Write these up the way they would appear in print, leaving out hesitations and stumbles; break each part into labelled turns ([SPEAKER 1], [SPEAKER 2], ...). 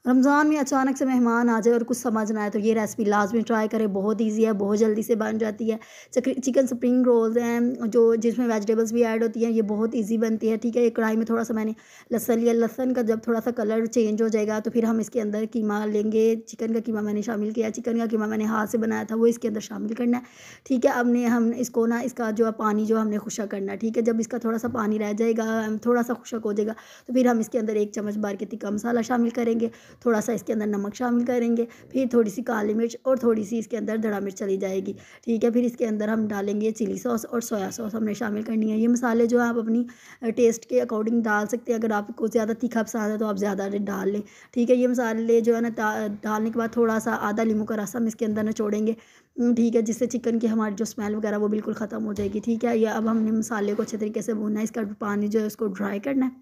[SPEAKER 1] रमज़ान में अचानक से मेहमान आ जाए और कुछ समझ ना आए तो ये रेसिपी लाज़मी ट्राई करें, बहुत ईज़ी है, बहुत जल्दी से बन जाती है। चिकन स्प्रिंग रोल्स हैं जो जिसमें वेजिटेबल्स भी ऐड होती हैं, ये बहुत ईज़ी बनती है, ठीक है। एक कढ़ाई में थोड़ा-सा मैंने लहसुन लिया, लहसुन का जब थोड़ा-सा कलर चेंज हो जाएगा तो फिर हम इसके अंदर कीमा लेंगे, चिकन का कीमा मैंने शामिल किया, चिकन का कीमा मैंने हाथ से बनाया था वो इसके अंदर शामिल करना है, ठीक है। हम इसको ना इसका जो है पानी जो हमने खुशक करना है, ठीक है। जब इसका थोड़ा-सा पानी रह जाएगा, थोड़ा-सा खुशक हो जाएगा, तो फिर हम इसके अंदर 1 चम्मच भर के तिक्का मसाला शामिल करेंगे, थोड़ा-सा इसके अंदर नमक शामिल करेंगे, फिर थोड़ी-सी काली मिर्च और थोड़ी-सी इसके अंदर धड़ा मिर्च चली जाएगी, ठीक है। फिर इसके अंदर हम डालेंगे चिली सॉस और सोया सॉस हमने शामिल करनी है। ये मसाले जो है आप अपनी टेस्ट के अकॉर्डिंग डाल सकते हैं, अगर आपको ज़्यादा तीखा पसंद है तो आप ज़्यादा डाल लें, ठीक है। ये मसाले जो है ना डालने के बाद थोड़ा-सा आधा नींबू का रस हम इसके अंदर निचोड़ेंगे, ठीक है, जिससे चिकन की हमारी जो स्मेल वगैरह वो बिल्कुल ख़त्म हो जाएगी, ठीक है। ये अब हमने मसाले को अच्छे तरीके से भूनना है, इसका पानी जो है उसको ड्राई करना है।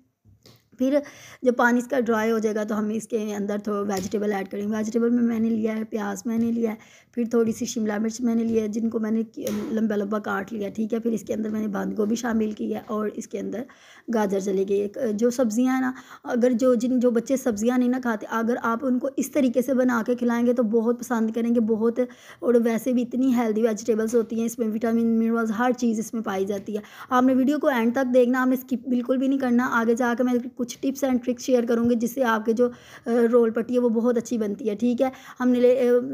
[SPEAKER 1] फिर जब पानी इसका ड्राई हो जाएगा तो हम इसके अंदर वेजिटेबल ऐड करेंगे। वेजिटेबल में मैंने लिया है प्याज, मैंने लिया है, फिर थोड़ी-सी शिमला मिर्च मैंने लिया है जिनको मैंने लंबा-लंबा काट लिया, ठीक है। फिर इसके अंदर मैंने बंद गोभी शामिल की है और इसके अंदर गाजर चली गई। एक जो सब्जियाँ हैं ना, अगर जो बच्चे सब्जियाँ नहीं ना खाते, अगर आप उनको इस तरीके से बना के खिलाएँगे तो बहुत पसंद करेंगे, बहुत। और वैसे भी इतनी हेल्दी वेजिटेबल्स होती हैं, इसमें विटामिन, मिनरल्स हर चीज़ इसमें पाई जाती है। आपने वीडियो को एंड तक देखना, आपने स्किप बिल्कुल भी नहीं करना। आगे जाकर मैं कुछ टिप्स एंड ट्रिक्स शेयर करूँगी जिससे आपके जो रोल पट्टी है वो बहुत अच्छी बनती है, ठीक है।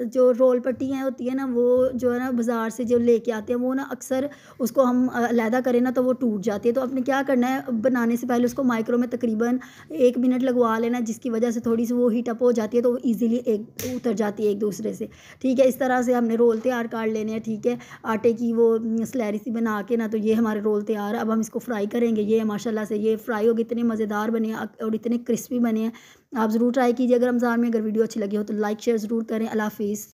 [SPEAKER 1] जो रोल पट्टियाँ होती है ना, वो जो है ना बाज़ार से जो लेके आते हैं वो ना अक्सर उसको हम अलहदा करें ना तो वो टूट जाती है। तो आपने क्या करना है, बनाने से पहले उसको माइक्रो में तकरीबन 1 मिनट लगवा लेना, जिसकी वजह से थोड़ी सी वो हीट अप हो जाती है तो वो ईज़िली एक उतर जाती है एक दूसरे से, ठीक है। इस तरह से हमने रोल तैयार कर लेने हैं, ठीक है। आटे की वो स्लैरी सी बना के ना, तो ये हमारे रोल तैयार है। अब हम इसको फ्राई करेंगे। ये माशाल्लाह से ये फ्राई हो गए, इतने मज़ेदार बने हैं और इतने क्रिस्पी बने हैं। आप ज़रूर ट्राई कीजिए अगर रमज़ान में। अगर वीडियो अच्छी लगी हो तो लाइक शेयर ज़रूर करें। अल्लाह हाफ़िज़।